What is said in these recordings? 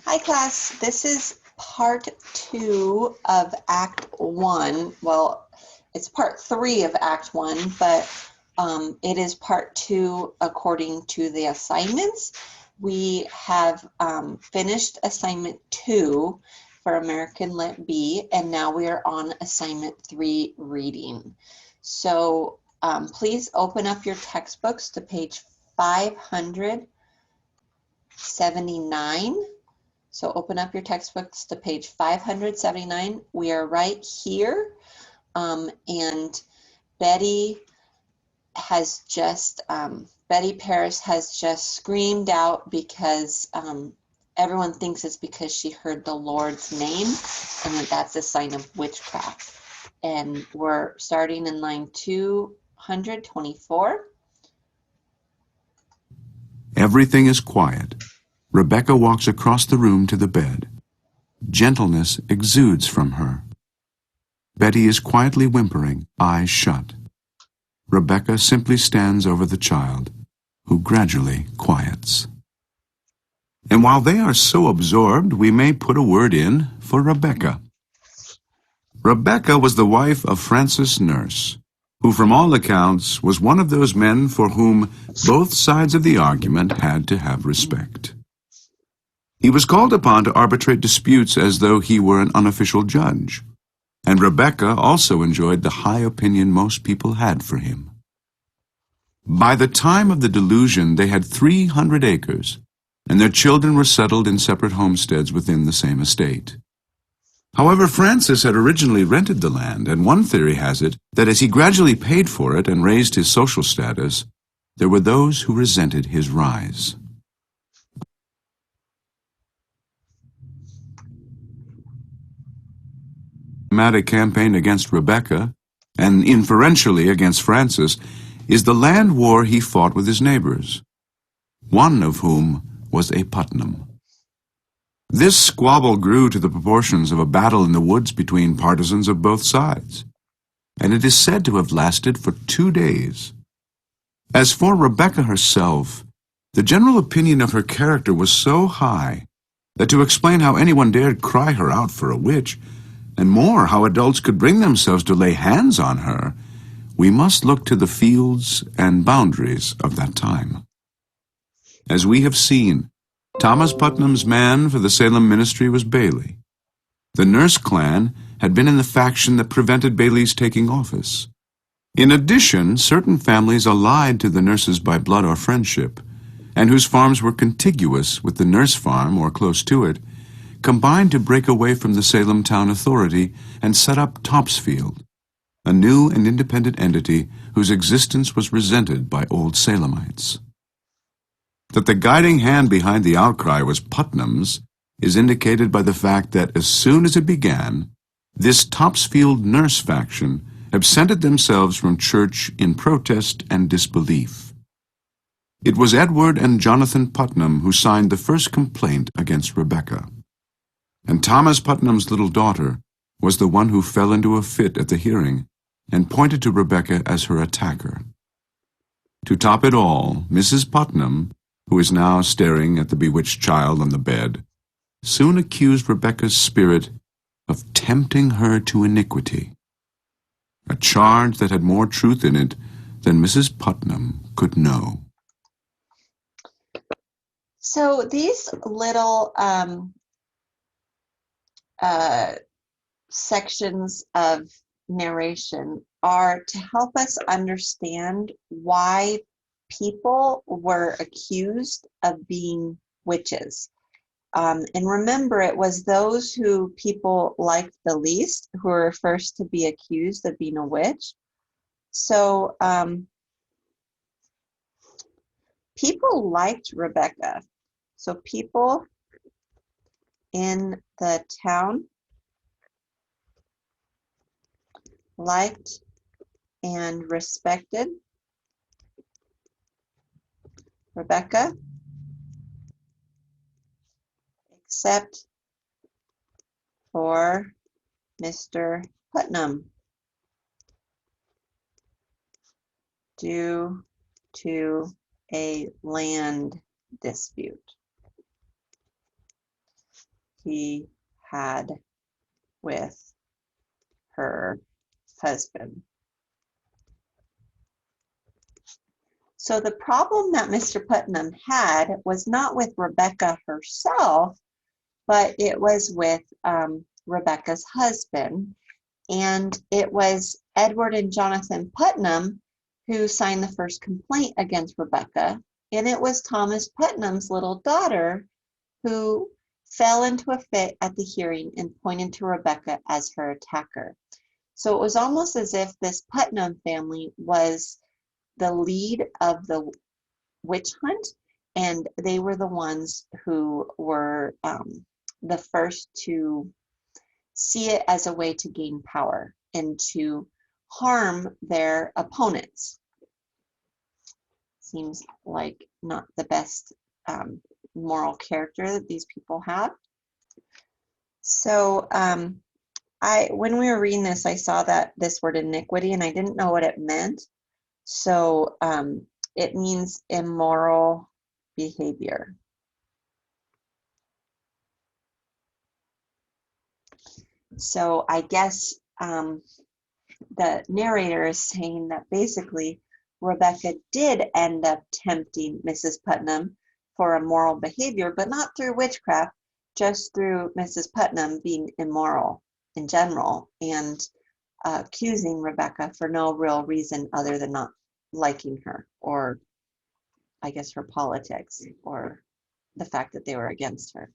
Hi class, this is part 2 of Act 1. Well, it's part 3 of Act 1, but it is part 2 according to the assignments. We have finished assignment 2 for American Lit B, and now we are on assignment 3, reading. So please open up your textbooks to page 579. So open up your textbooks to page 579. We are right here, and Betty has just, Betty Paris has just screamed out because everyone thinks it's because she heard the Lord's name, and that's a sign of witchcraft. And we're starting in line 224. Everything is quiet. Rebecca walks across the room to the bed. Gentleness exudes from her. Betty is quietly whimpering, eyes shut. Rebecca simply stands over the child, who gradually quiets. And while they are so absorbed, we may put a word in for Rebecca. Rebecca was the wife of Francis Nurse, who from all accounts was one of those men for whom both sides of the argument had to have respect. He was called upon to arbitrate disputes as though he were an unofficial judge, and Rebecca also enjoyed the high opinion most people had for him. By the time of the delusion, they had 300 acres, and their children were settled in separate homesteads within the same estate. However, Francis had originally rented the land, and one theory has it that as he gradually paid for it and raised his social status, there were those who resented his rise. Dramatic campaign against Rebecca, and inferentially against Francis, is the land war he fought with his neighbors, one of whom was a Putnam. This squabble grew to the proportions of a battle in the woods between partisans of both sides, and it is said to have lasted for 2 days. As for Rebecca herself, the general opinion of her character was so high that to explain how anyone dared cry her out for a witch, and more, how adults could bring themselves to lay hands on her, we must look to the fields and boundaries of that time. As we have seen, Thomas Putnam's man for the Salem ministry was Bailey. The Nurse clan had been in the faction that prevented Bailey's taking office. In addition, certain families allied to the Nurses by blood or friendship, and whose farms were contiguous with the Nurse farm or close to it, combined to break away from the Salem town authority and set up Topsfield, a new and independent entity whose existence was resented by old Salemites. That the guiding hand behind the outcry was Putnam's is indicated by the fact that as soon as it began, this Topsfield Nurse faction absented themselves from church in protest and disbelief. It was Edward and Jonathan Putnam who signed the first complaint against Rebecca, and Thomas Putnam's little daughter was the one who fell into a fit at the hearing and pointed to Rebecca as her attacker. To top it all, Mrs. Putnam, who is now staring at the bewitched child on the bed, soon accused Rebecca's spirit of tempting her to iniquity, a charge that had more truth in it than Mrs. Putnam could know. So these little sections of narration are to help us understand why people were accused of being witches. And remember, it was those who people liked the least who were first to be accused of being a witch. So people liked Rebecca. So people in the town liked and respected Rebecca, except for Mr. Putnam, due to a land dispute. he had with her husband. So the problem that Mr. Putnam had was not with Rebecca herself, but it was with Rebecca's husband. And it was Edward and Jonathan Putnam who signed the first complaint against Rebecca. And it was Thomas Putnam's little daughter who fell into a fit at the hearing and pointed to Rebecca as her attacker. So it was almost as if this Putnam family was the lead of the witch hunt, and they were the ones who were the first to see it as a way to gain power and to harm their opponents. Seems like not the best moral character that these people have. So when we were reading this, I saw that this word iniquity, and I didn't know what it meant. So it means immoral behavior. So I guess the narrator is saying that basically Rebecca did end up tempting Mrs. Putnam for immoral behavior, but not through witchcraft, just through Mrs. Putnam being immoral in general and accusing Rebecca for no real reason other than not liking her, or I guess her politics, or the fact that they were against her.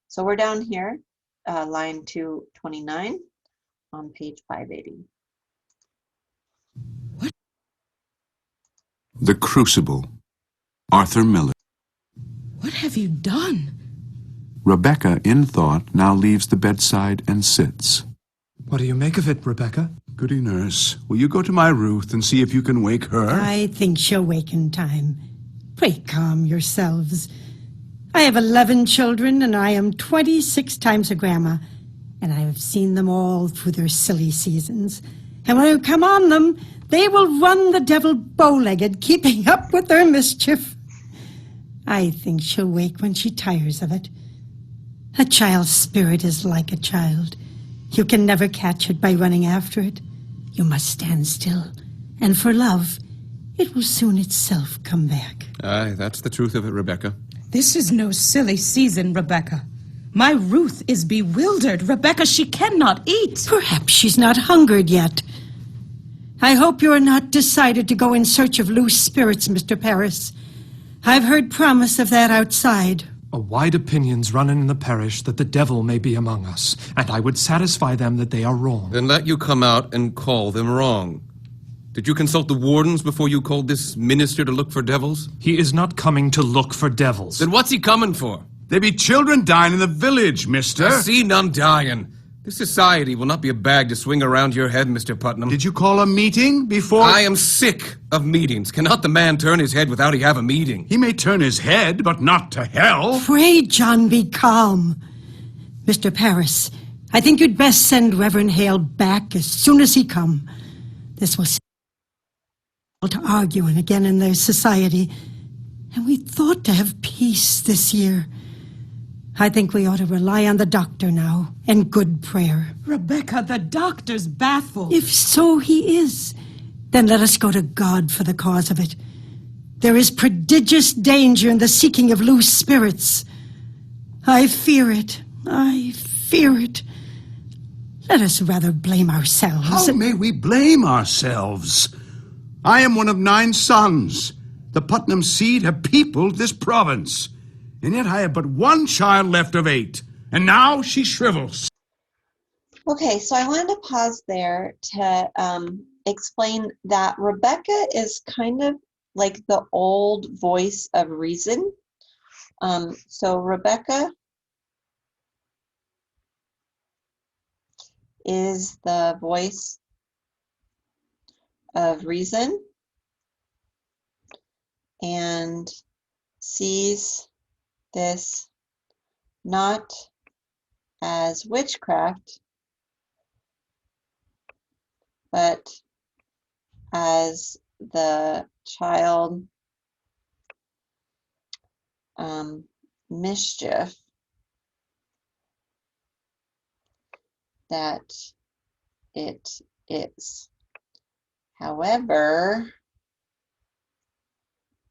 So we're down here, line 229 on page 580. The Crucible. Arthur Miller. What have you done? Rebecca, in thought, now leaves the bedside and sits. What do you make of it, Rebecca? Goody nurse, will you go to my Ruth and see if you can wake her? I think she'll wake in time. Pray calm yourselves. I have 11 children, and I am 26 times a grandma, and I have seen them all through their silly seasons. And when I come on them, they will run the devil bow-legged, keeping up with their mischief. I think she'll wake when she tires of it. A child's spirit is like a child. You can never catch it by running after it. You must stand still, and for love, it will soon itself come back. Aye, that's the truth of it, Rebecca. This is no silly season, Rebecca. My Ruth is bewildered. Rebecca, she cannot eat. Perhaps she's not hungered yet. I hope you are not decided to go in search of loose spirits, Mr. Paris. I've heard promise of that outside. A wide opinions running in the parish that the devil may be among us, and I would satisfy them that they are wrong. Then let you come out and call them wrong. Did you consult the wardens before you called this minister to look for devils? He is not coming to look for devils. Then what's he coming for? There be children dying in the village, mister. I see none dying. This society will not be a bag to swing around your head, Mr. Putnam. Did you call a meeting before? I am sick of meetings. Cannot the man turn his head without he have a meeting? He may turn his head, but not to hell. Pray, John, be calm. Mr. Paris, I think you'd best send Reverend Hale back as soon as he come. This was to arguing again in their society, and we thought to have peace this year. I think we ought to rely on the doctor now, and good prayer. Rebecca, the doctor's baffled. If so he is, then let us go to God for the cause of it. There is prodigious danger in the seeking of loose spirits. I fear it. I fear it. Let us rather blame ourselves. How may we blame ourselves? I am one of 9 sons. The Putnam seed have peopled this province. And yet I have but 1 child left of 8. And now she shrivels. Okay, so I wanted to pause there to explain that Rebecca is kind of like the old voice of reason. So Rebecca is the voice of reason and sees this not as witchcraft, but as the child mischief that it is. However,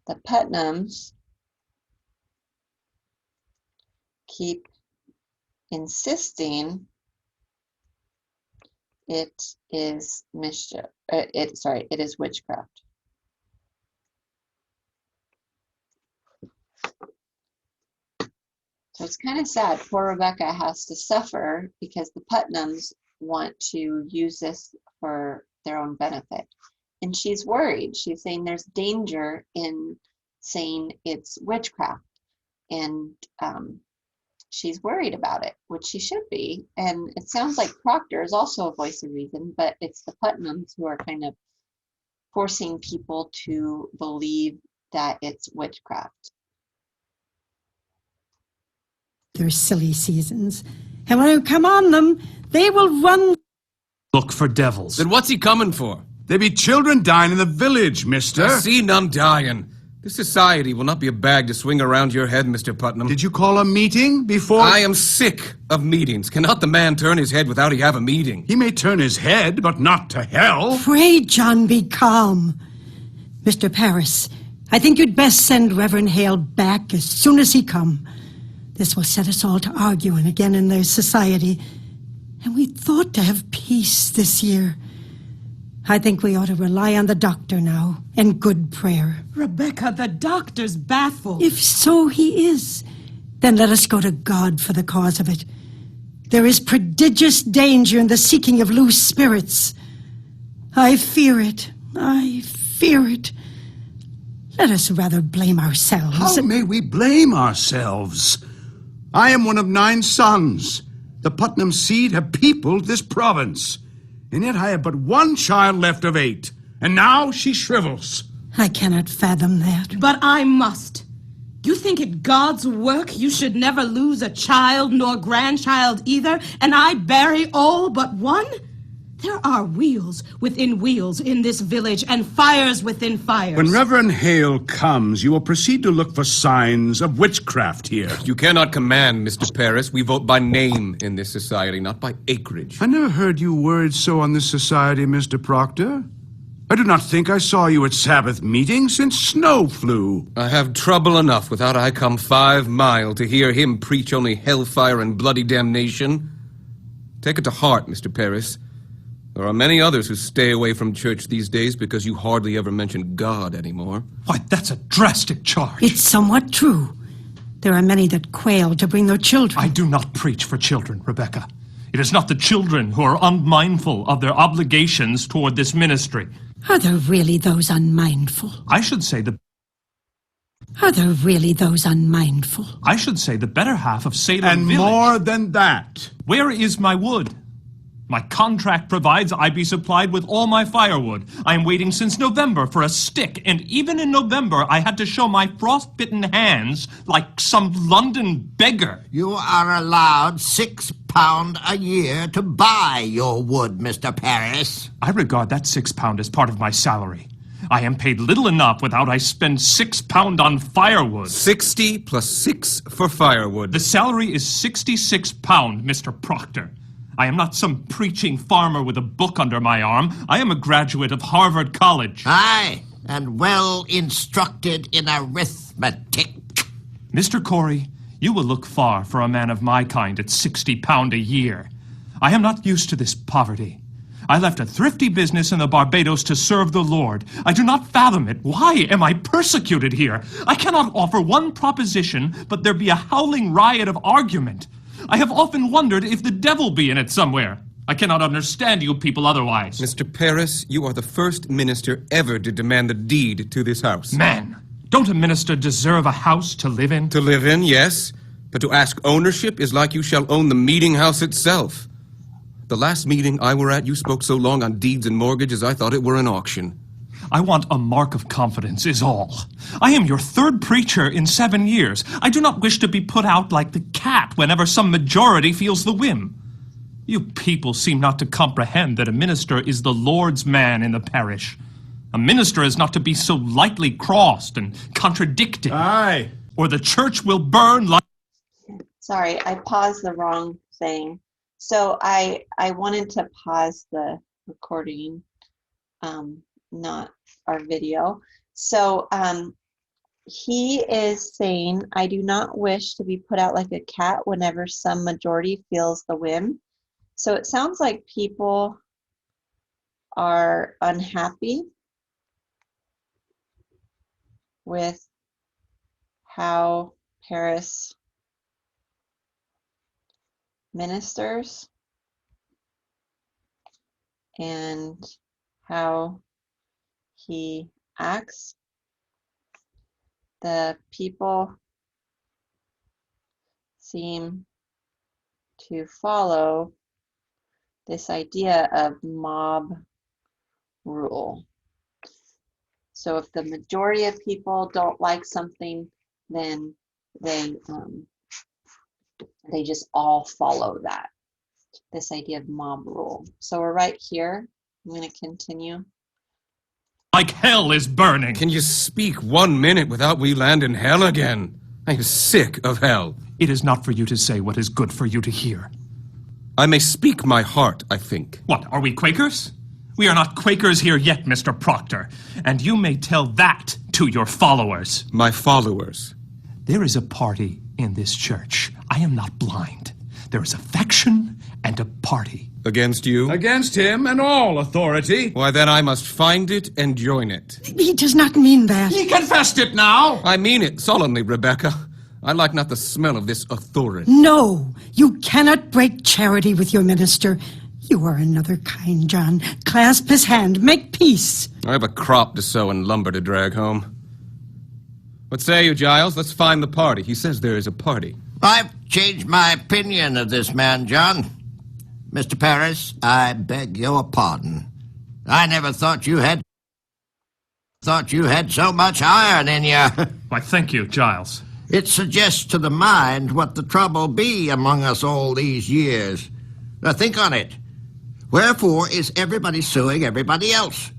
the Putnams keep insisting it is mischief. It is witchcraft. So it's kind of sad. Poor Rebecca has to suffer because the Putnams want to use this for their own benefit. And she's worried. She's saying there's danger in saying it's witchcraft. And she's worried about it, which she should be. And it sounds like Proctor is also a voice of reason, but it's the Putnams who are kind of forcing people to believe that it's witchcraft. Their silly seasons. And when I come on them, they will run. Look for devils. Then what's he coming for? There be children dying in the village, mister. I see none dying. This society will not be a bag to swing around your head, Mr. Putnam. Did you call a meeting before? I am sick of meetings. Cannot the man turn his head without he have a meeting? He may turn his head, but not to hell. Pray, John, be calm. Mr. Paris, I think you'd best send Reverend Hale back as soon as he come. This will set us all to arguing again in their society. And we thought to have peace this year. I think we ought to rely on the doctor now, and good prayer. Rebecca, the doctor's baffled. If so he is, then let us go to God for the cause of it. There is prodigious danger in the seeking of loose spirits. I fear it. I fear it. Let us rather blame ourselves. How may we blame ourselves? I am one of 9 sons. The Putnam seed have peopled this province. And yet I have but 1 child left of 8. And now she shrivels. I cannot fathom that. But I must. You think it God's work you should never lose a child nor grandchild either, and I bury all but 1? There are wheels within wheels in this village, and fires within fires. When Reverend Hale comes, you will proceed to look for signs of witchcraft here. You cannot command, Mr. Paris. We vote by name in this society, not by acreage. I never heard you word so on this society, Mr. Proctor. I do not think I saw you at Sabbath meeting since snow flew. I have trouble enough without I come 5 mile to hear him preach only hellfire and bloody damnation. Take it to heart, Mr. Paris. There are many others who stay away from church these days because you hardly ever mention God anymore. Why, that's a drastic charge. It's somewhat true. There are many that quail to bring their children. I do not preach for children, Rebecca. It is not the children who are unmindful of their obligations toward this ministry. Are there really those unmindful? I should say the better half of Salem And Village. more than that. Where is my wood? My contract provides I be supplied with all my firewood. I am waiting since November for a stick, and even in November I had to show my frost-bitten hands like some London beggar. You are allowed £6 a year to buy your wood, Mr. Paris. I regard that £6 as part of my salary. I am paid little enough without I spend £6 on firewood. 60 plus 6 for firewood. The salary is £66, Mr. Proctor. I am not some preaching farmer with a book under my arm. I am a graduate of Harvard College. Aye, and well instructed in arithmetic. Mr. Corey, you will look far for a man of my kind at £60 a year. I am not used to this poverty. I left a thrifty business in the Barbados to serve the Lord. I do not fathom it. Why am I persecuted here? I cannot offer one proposition, but there be a howling riot of argument. I have often wondered if the devil be in it somewhere. I cannot understand you people otherwise. Mr. Paris, you are the first minister ever to demand the deed to this house. Man, don't a minister deserve a house to live in? To live in, yes. But to ask ownership is like you shall own the meeting house itself. The last meeting I were at, you spoke so long on deeds and mortgages I thought it were an auction. I want a mark of confidence is all. I am your 3rd preacher in 7 years. I do not wish to be put out like the cat whenever some majority feels the whim. You people seem not to comprehend that a minister is the Lord's man in the parish. A minister is not to be so lightly crossed and contradicted. Aye. Or the church will burn like... Sorry, I paused the wrong thing. So I wanted to pause the recording, not our video. So he is saying, I do not wish to be put out like a cat whenever some majority feels the whim. So it sounds like people are unhappy with how Paris ministers and how he acts. The people seem to follow this idea of mob rule. So if the majority of people don't like something, then they just all follow that. This idea of mob rule. So we're right here. I'm going to continue. Like hell is burning. Can you speak 1 minute without we land in hell again? I'm sick of hell. It is not for you to say what is good for you to hear. I may speak my heart, I think. What, are we Quakers? We are not Quakers here yet, Mr. Proctor, and you may tell that to your followers. My followers. There is a party in this church. I am not blind. There is a faction and a party. Against you? Against him and all authority. Why, then I must find it and join it. He does not mean that. He confessed it now. I mean it solemnly, Rebecca. I like not the smell of this authority. No, you cannot break charity with your minister. You are another kind, John. Clasp his hand. Make peace. I have a crop to sow and lumber to drag home. What say you, Giles? Let's find the party. He says there is a party. I've changed my opinion of this man, John. Mr. Paris, I beg your pardon. I never thought you had so much iron in you. Why, thank you, Giles. It suggests to the mind what the trouble be among us all these years. Now think on it. Wherefore is everybody suing everybody else?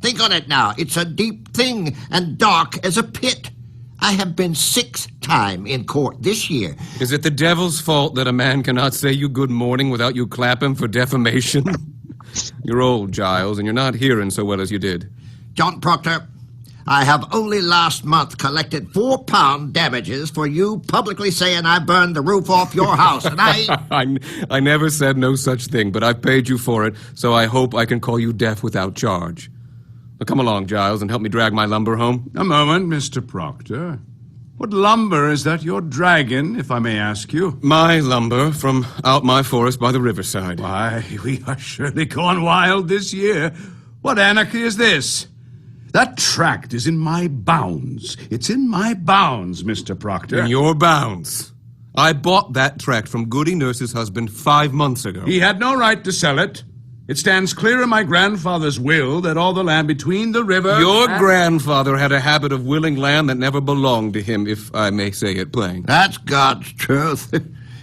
Think on it now. It's a deep thing and dark as a pit. I have been 6 times in court this year. Is it the devil's fault that a man cannot say you good morning without you clap him for defamation? You're old, Giles, and you're not hearing so well as you did. John Proctor, I have only last month collected £4 damages for you publicly saying I burned the roof off your house, and I never said no such thing, but I've paid you for it, so I hope I can call you deaf without charge. Now come along, Giles, and help me drag my lumber home. A moment, Mr. Proctor. What lumber is that you're dragging, if I may ask you? My lumber from out my forest by the riverside. Why, we are surely gone wild this year. What anarchy is this? That tract is in my bounds. It's in my bounds, Mr. Proctor. In your bounds. I bought that tract from Goody Nurse's husband 5 months ago. He had no right to sell it. It stands clear in my grandfather's will that all the land between the river... Your grandfather had a habit of willing land that never belonged to him, if I may say it plain. that's God's truth.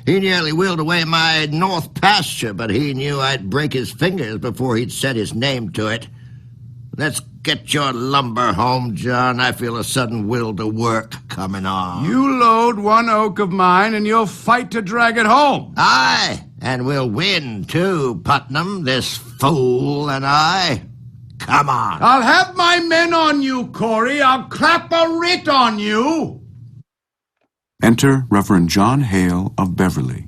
He nearly willed away my north pasture, but he knew I'd break his fingers before he'd set his name to it. Let's get your lumber home, John. I feel a sudden will to work coming on. You load one oak of mine and you'll fight to drag it home. Aye, and we'll win too, Putnam, this fool and I. Come on. I'll have my men on you, Corey. I'll clap a writ on you. Enter Reverend John Hale of Beverly.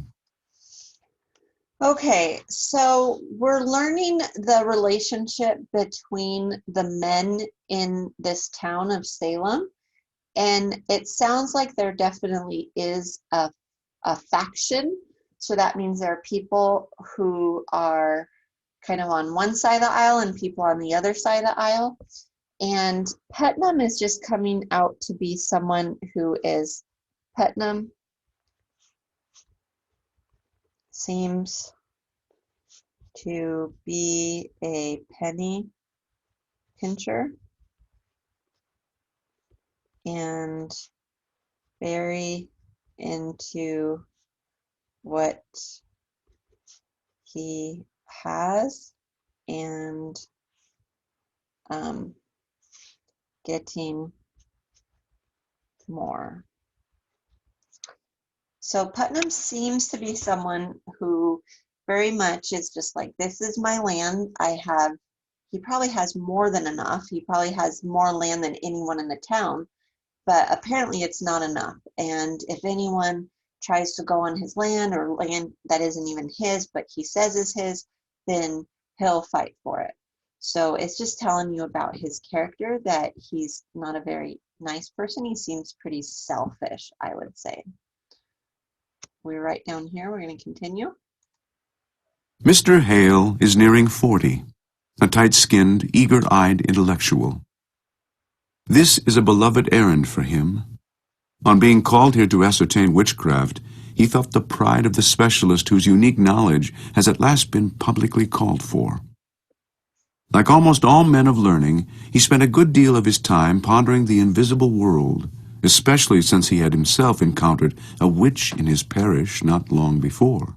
Okay, so we're learning the relationship between the men in this town of Salem, and it sounds like there definitely is a faction. So that means there are people who are kind of on one side of the aisle and people on the other side of the aisle. And Putnam is just coming out to be someone who is Putnam. Seems to be a penny pincher and very into what he has and getting more. So Putnam seems to be someone who very much is just like, this is my land. He probably has more than enough. He probably has more land than anyone in the town, but apparently it's not enough. And if anyone tries to go on his land or land that isn't even his, but he says is his, then he'll fight for it. So it's just telling you about his character, that he's not a very nice person. He seems pretty selfish, I would say. We're right down here. We're going to continue. Mr. Hale is nearing 40, a tight-skinned, eager-eyed intellectual. This is a beloved errand for him. On being called here to ascertain witchcraft, he felt the pride of the specialist whose unique knowledge has at last been publicly called for. Like almost all men of learning, he spent a good deal of his time pondering the invisible world, especially since he had himself encountered a witch in his parish not long before.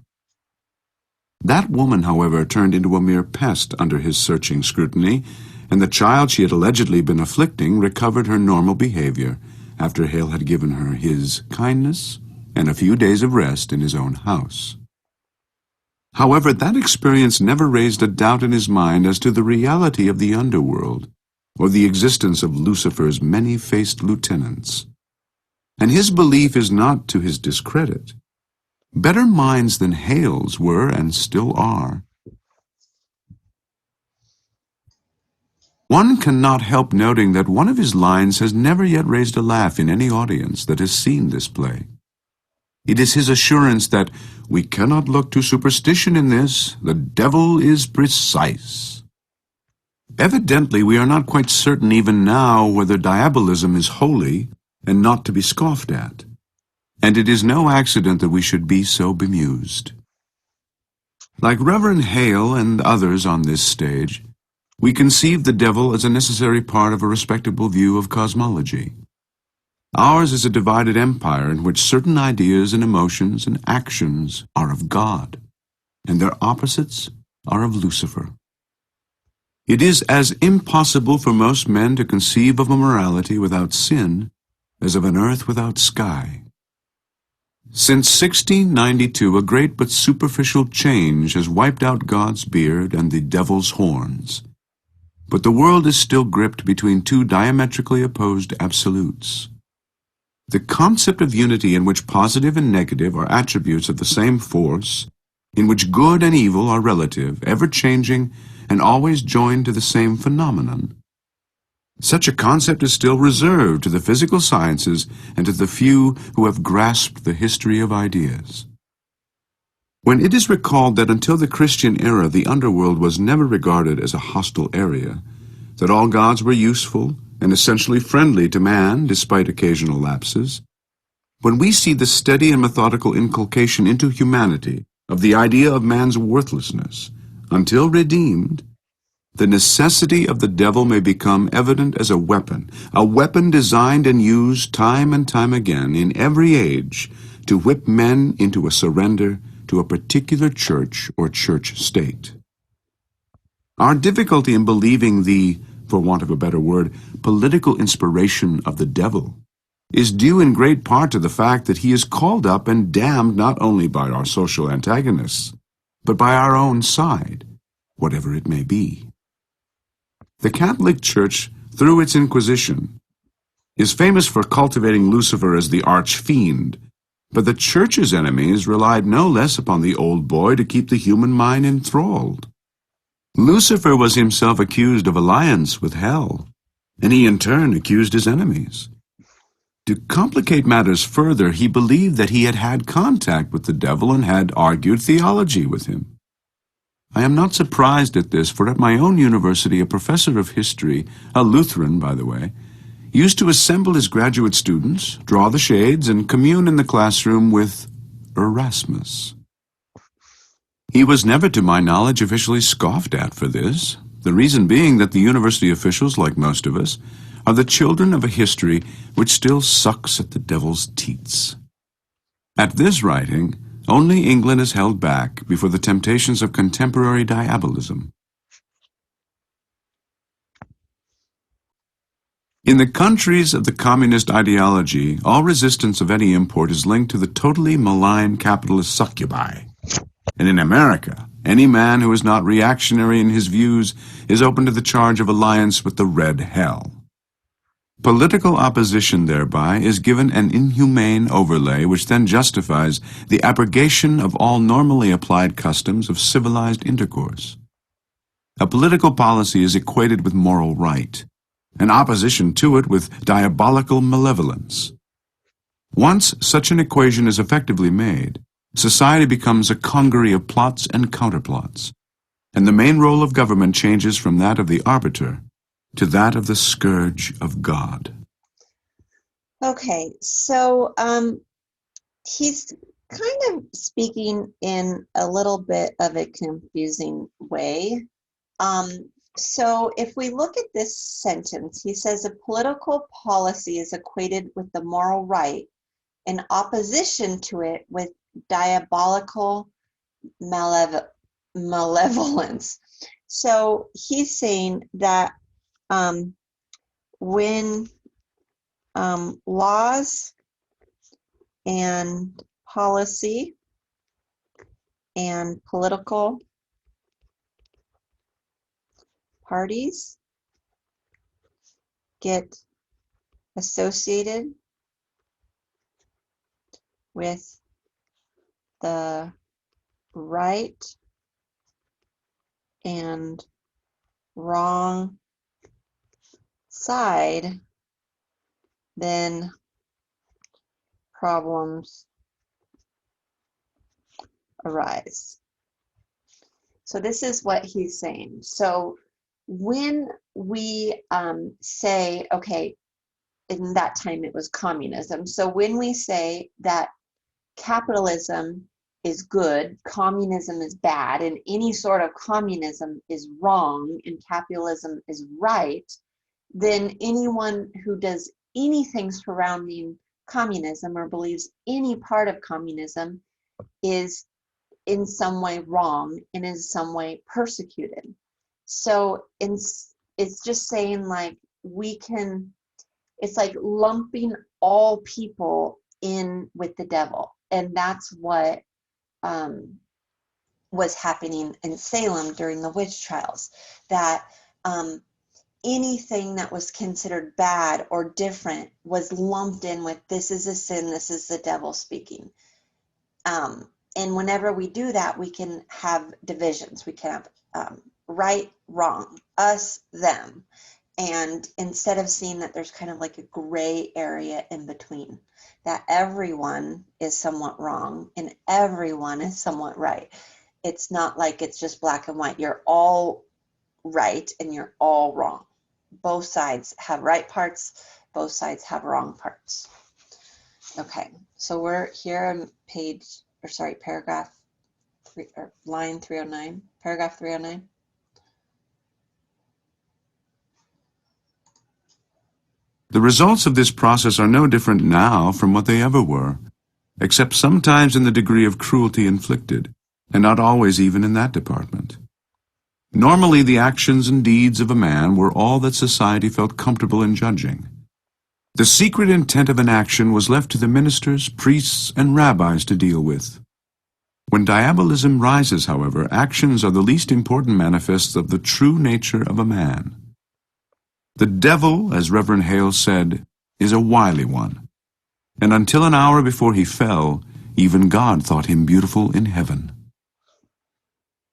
That woman, however, turned into a mere pest under his searching scrutiny, and the child she had allegedly been afflicting recovered her normal behavior after Hale had given her his kindness and a few days of rest in his own house. However, that experience never raised a doubt in his mind as to the reality of the underworld, or the existence of Lucifer's many-faced lieutenants. And his belief is not to his discredit. Better minds than Hale's were and still are. One cannot help noting that one of his lines has never yet raised a laugh in any audience that has seen this play. It is his assurance that we cannot look to superstition in this. The devil is precise. Evidently, we are not quite certain even now whether diabolism is holy and not to be scoffed at. And it is no accident that we should be so bemused. Like Reverend Hale and others on this stage, we conceive the devil as a necessary part of a respectable view of cosmology. Ours is a divided empire in which certain ideas and emotions and actions are of God, and their opposites are of Lucifer. It is as impossible for most men to conceive of a morality without sin as of an earth without sky. Since 1692, a great but superficial change has wiped out God's beard and the devil's horns. But the world is still gripped between two diametrically opposed absolutes. The concept of unity in which positive and negative are attributes of the same force, in which good and evil are relative, ever-changing, and always joined to the same phenomenon. Such a concept is still reserved to the physical sciences and to the few who have grasped the history of ideas. When it is recalled that until the Christian era the underworld was never regarded as a hostile area, that all gods were useful and essentially friendly to man despite occasional lapses, when we see the steady and methodical inculcation into humanity of the idea of man's worthlessness, until redeemed, the necessity of the devil may become evident as a weapon designed and used time and time again in every age to whip men into a surrender to a particular church or church state. Our difficulty in believing the, for want of a better word, political inspiration of the devil is due in great part to the fact that he is called up and damned not only by our social antagonists, but by our own side, whatever it may be. The Catholic Church, through its Inquisition, is famous for cultivating Lucifer as the arch-fiend, but the Church's enemies relied no less upon the old boy to keep the human mind enthralled. Lucifer was himself accused of alliance with hell, and he in turn accused his enemies. To complicate matters further, he believed that he had had contact with the devil and had argued theology with him. I am not surprised at this, for at my own university a professor of history, a Lutheran by the way, used to assemble his graduate students, draw the shades, and commune in the classroom with Erasmus. He was never, to my knowledge, officially scoffed at for this, the reason being that the university officials, like most of us, are the children of a history which still sucks at the devil's teats. At this writing, only England is held back before the temptations of contemporary diabolism. In the countries of the communist ideology, all resistance of any import is linked to the totally malign capitalist succubi. And in America, any man who is not reactionary in his views is open to the charge of alliance with the Red Hell. Political opposition thereby is given an inhumane overlay which then justifies the abrogation of all normally applied customs of civilized intercourse. A political policy is equated with moral right, and opposition to it with diabolical malevolence. Once such an equation is effectively made, society becomes a congery of plots and counterplots, and the main role of government changes from that of the arbiter to that of the scourge of God. Okay, so he's kind of speaking in a little bit of a confusing way. So if we look at this sentence, he says a political policy is equated with the moral right, in opposition to it with diabolical malevolence. So he's saying that when laws and policy and political parties get associated with the right and wrong side, then problems arise. So this is what he's saying. So when we say, okay, in that time it was communism. So when we say that capitalism is good, communism is bad, and any sort of communism is wrong and capitalism is right, then anyone who does anything surrounding communism or believes any part of communism is in some way wrong and in some way persecuted. So it's just saying like it's like lumping all people in with the devil. And that's what was happening in Salem during the witch trials, that anything that was considered bad or different was lumped in with, this is a sin, this is the devil speaking. And whenever we do that, we can have divisions. We can have right, wrong, us, them. And instead of seeing that there's kind of like a gray area in between, that everyone is somewhat wrong and everyone is somewhat right. It's not like it's just black and white. You're all right and you're all wrong. Both sides have right parts, both sides have wrong parts. Okay, so we're here on paragraph 3, or line 309, paragraph 309. The results of this process are no different now from what they ever were, except sometimes in the degree of cruelty inflicted, and not always even in that department. Normally, the actions and deeds of a man were all that society felt comfortable in judging. The secret intent of an action was left to the ministers, priests, and rabbis to deal with. When diabolism rises, however, actions are the least important manifests of the true nature of a man. The devil, as Reverend Hale said, is a wily one, and until an hour before he fell, even God thought him beautiful in heaven.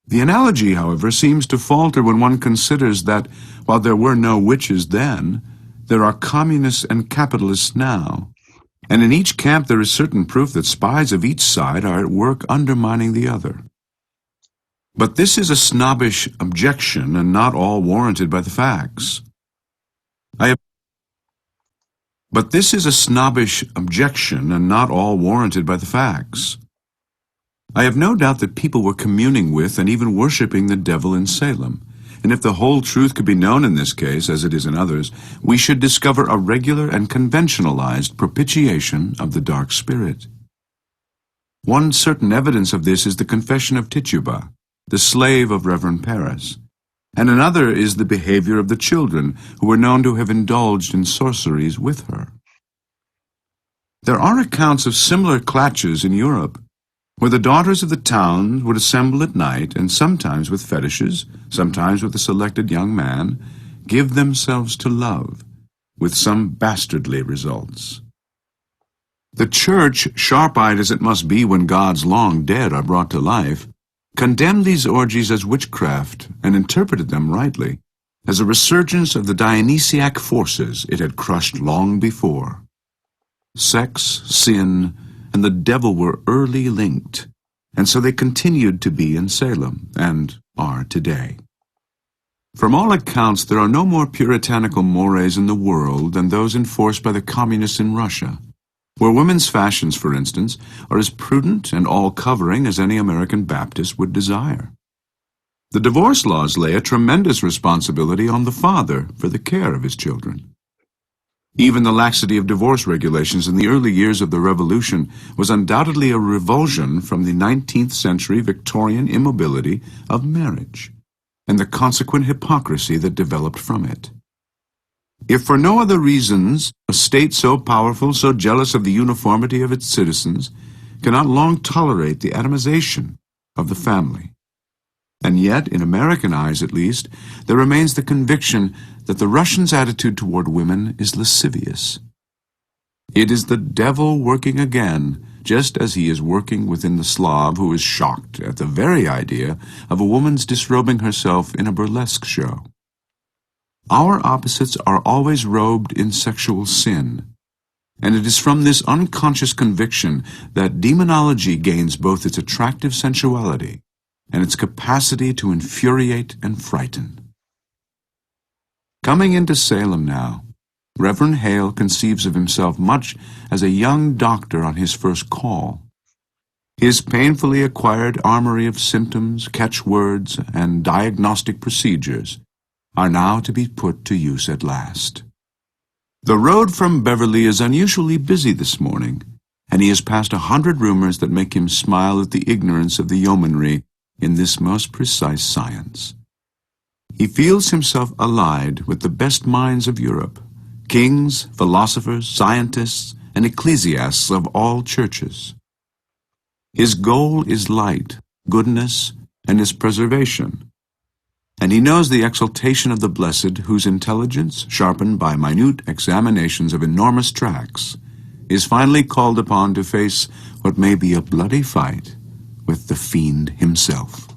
The analogy, however, seems to falter when one considers that, while there were no witches then, there are communists and capitalists now, and in each camp there is certain proof that spies of each side are at work undermining the other. But this is a snobbish objection and not all warranted by the facts. But this is a snobbish objection and not all warranted by the facts. I have no doubt that people were communing with and even worshipping the devil in Salem, and if the whole truth could be known in this case, as it is in others, we should discover a regular and conventionalized propitiation of the dark spirit. One certain evidence of this is the confession of Tituba, the slave of Reverend Paris, and another is the behavior of the children who were known to have indulged in sorceries with her. There are accounts of similar clatches in Europe, where the daughters of the town would assemble at night and sometimes with fetishes, sometimes with a selected young man, give themselves to love, with some bastardly results. The church, sharp-eyed as it must be when gods long dead are brought to life, condemned these orgies as witchcraft and interpreted them rightly as a resurgence of the Dionysiac forces it had crushed long before. Sex, sin, and the devil were early linked, and so they continued to be in Salem, and are today. From all accounts, there are no more puritanical mores in the world than those enforced by the communists in Russia, where women's fashions, for instance, are as prudent and all-covering as any American Baptist would desire. The divorce laws lay a tremendous responsibility on the father for the care of his children. Even the laxity of divorce regulations in the early years of the Revolution was undoubtedly a revulsion from the 19th century Victorian immobility of marriage and the consequent hypocrisy that developed from it. If for no other reasons, a state so powerful, so jealous of the uniformity of its citizens, cannot long tolerate the atomization of the family. And yet, in American eyes at least, there remains the conviction that the Russians' attitude toward women is lascivious. It is the devil working again, just as he is working within the Slav who is shocked at the very idea of a woman's disrobing herself in a burlesque show. Our opposites are always robed in sexual sin, and it is from this unconscious conviction that demonology gains both its attractive sensuality and its capacity to infuriate and frighten. Coming into Salem now, Reverend Hale conceives of himself much as a young doctor on his first call. His painfully acquired armory of symptoms, catchwords, and diagnostic procedures are now to be put to use at last. The road from Beverly is unusually busy this morning, and he has passed 100 rumors that make him smile at the ignorance of the yeomanry in this most precise science. He feels himself allied with the best minds of Europe, kings, philosophers, scientists, and ecclesiasts of all churches. His goal is light, goodness, and its preservation, and he knows the exaltation of the blessed whose intelligence, sharpened by minute examinations of enormous tracts, is finally called upon to face what may be a bloody fight with the fiend himself.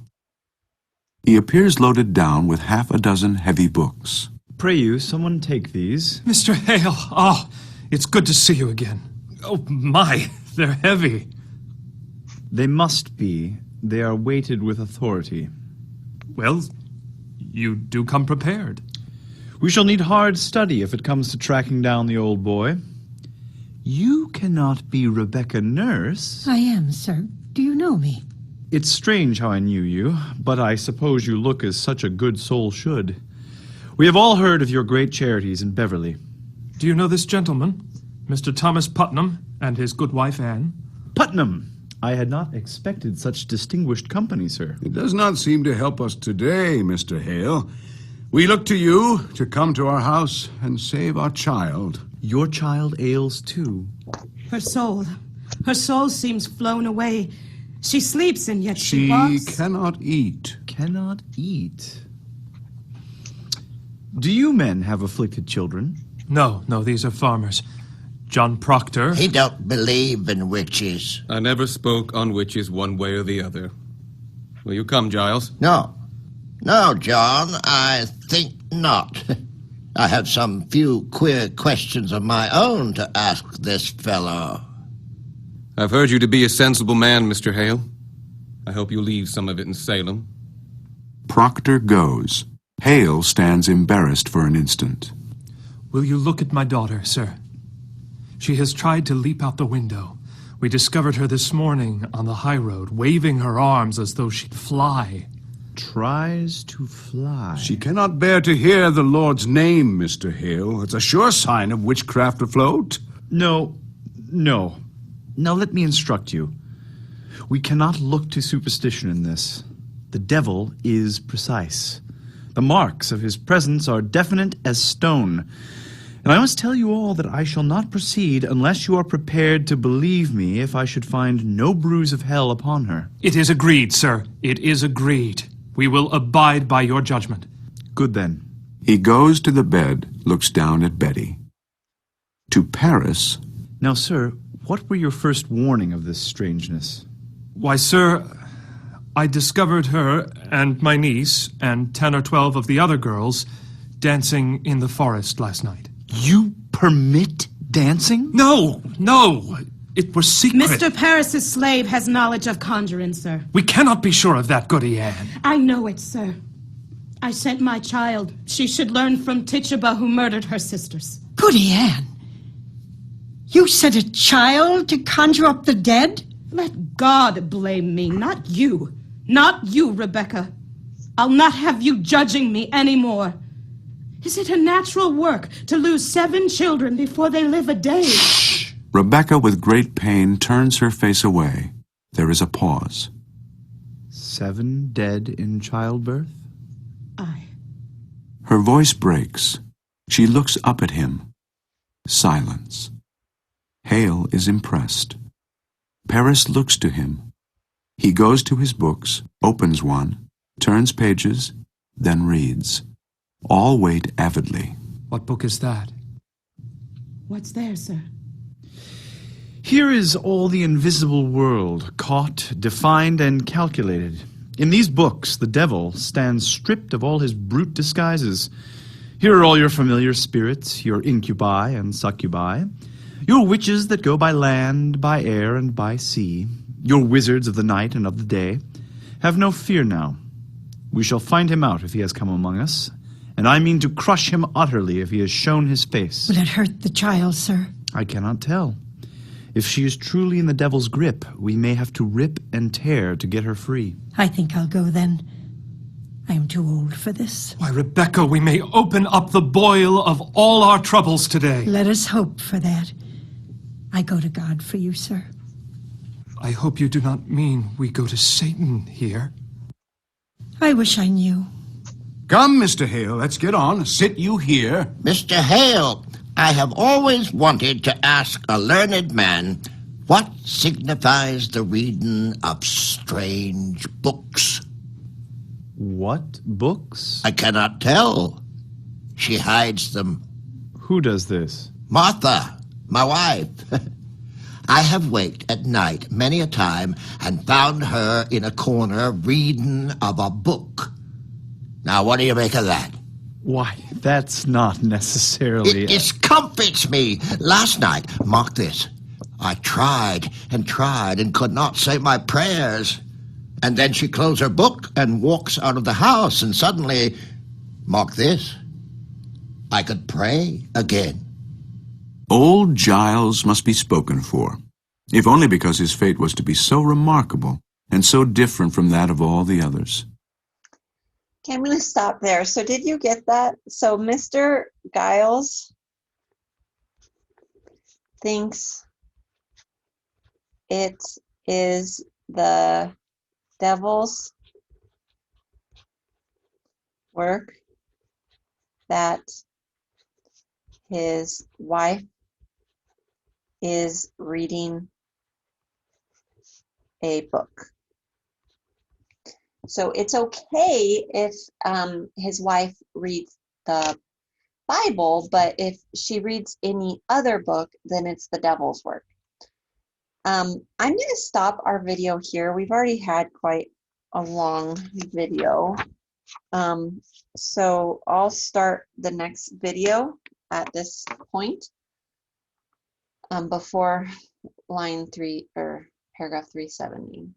He appears loaded down with half a dozen heavy books. Pray you, someone take these. Mr. Hale, oh, it's good to see you again. Oh, my, they're heavy. They must be. They are weighted with authority. Well, you do come prepared. We shall need hard study if it comes to tracking down the old boy. You cannot be Rebecca Nurse. I am, sir. Do you know me? It's strange how I knew you, but I suppose you look as such a good soul should. We have all heard of your great charities in Beverly. Do you know this gentleman, Mr. Thomas Putnam, and his good wife Anne? Putnam! I had not expected such distinguished company, sir. It does not seem to help us today, Mr. Hale. We look to you to come to our house and save our child. Your child ails too. Her soul seems flown away. She sleeps and yet she She walks. cannot eat. Cannot eat. Do you men have afflicted children? No, these are farmers. John Proctor. He don't believe in witches. I never spoke on witches one way or the other. Will you come, Giles? No, John, I think not. I have some few queer questions of my own to ask this fellow. I've heard you to be a sensible man, Mr. Hale. I hope you leave some of it in Salem. Proctor goes. Hale stands embarrassed for an instant. Will you look at my daughter, sir? She has tried to leap out the window. We discovered her this morning on the high road, waving her arms as though she'd fly. Tries to fly. She cannot bear to hear the Lord's name, Mr. Hale. It's a sure sign of witchcraft afloat. No. Now let me instruct you. We cannot look to superstition in this. The devil is precise. The marks of his presence are definite as stone, And I must tell you all that I shall not proceed unless you are prepared to believe me if I should find no bruise of hell upon her. It is agreed, sir. It is agreed. We will abide by your judgment. Good then. He goes to the bed, looks down at Betty. To Paris, Now, sir, what were your first warning of this strangeness? Why, sir, I discovered her and my niece and 10 or 12 of the other girls dancing in the forest last night. You permit dancing? No, no, it was secret. Mr. Paris's slave has knowledge of conjuring, sir. We cannot be sure of that, Goody Ann. I know it, sir. I sent my child. She should learn from Tituba, who murdered her sisters. Goody Ann, you sent a child to conjure up the dead? Let God blame me, not you. Not you, Rebecca. I'll not have you judging me anymore. Is it a natural work to lose 7 children before they live a day? Rebecca, with great pain, turns her face away. There is a pause. 7 dead in childbirth? Aye. Her voice breaks. She looks up at him. Silence. Hale is impressed. Paris looks to him. He goes to his books, opens one, turns pages, then reads. All wait avidly. What book is that? What's there, sir? Here is all the invisible world, caught, defined, and calculated. In these books, the devil stands stripped of all his brute disguises. Here are all your familiar spirits, your incubi and succubi, your witches that go by land, by air, and by sea, your wizards of the night and of the day. Have no fear now. We shall find him out if he has come among us, and I mean to crush him utterly if he has shown his face. Will it hurt the child, sir? I cannot tell. If she is truly in the devil's grip, we may have to rip and tear to get her free. I think I'll go then. I am too old for this. Why, Rebecca, we may open up the boil of all our troubles today. Let us hope for that. I go to God for you, sir. I hope you do not mean we go to Satan here. I wish I knew. Come, Mr. Hale, let's get on. Sit you here. Mr. Hale, I have always wanted to ask a learned man, what signifies the reading of strange books? What books? I cannot tell. She hides them. Who does this? Martha, my wife. I have waked at night many a time and found her in a corner reading of a book. Now, what do you make of that? Why, that's not necessarily... It discomfits me. Last night, mark this, I tried and could not say my prayers. And then she closed her book and walks out of the house, and suddenly, mark this, I could pray again. Old Giles must be spoken for, if only because his fate was to be so remarkable and so different from that of all the others. Okay, I'm going to stop there. So did you get that? So Mr. Giles thinks it is the devil's work that his wife is reading a book. So it's okay if his wife reads the Bible, but if she reads any other book, then it's the devil's work. I'm going to stop our video here. We've already had quite a long video. So I'll start the next video at this point before line 3 or paragraph 370.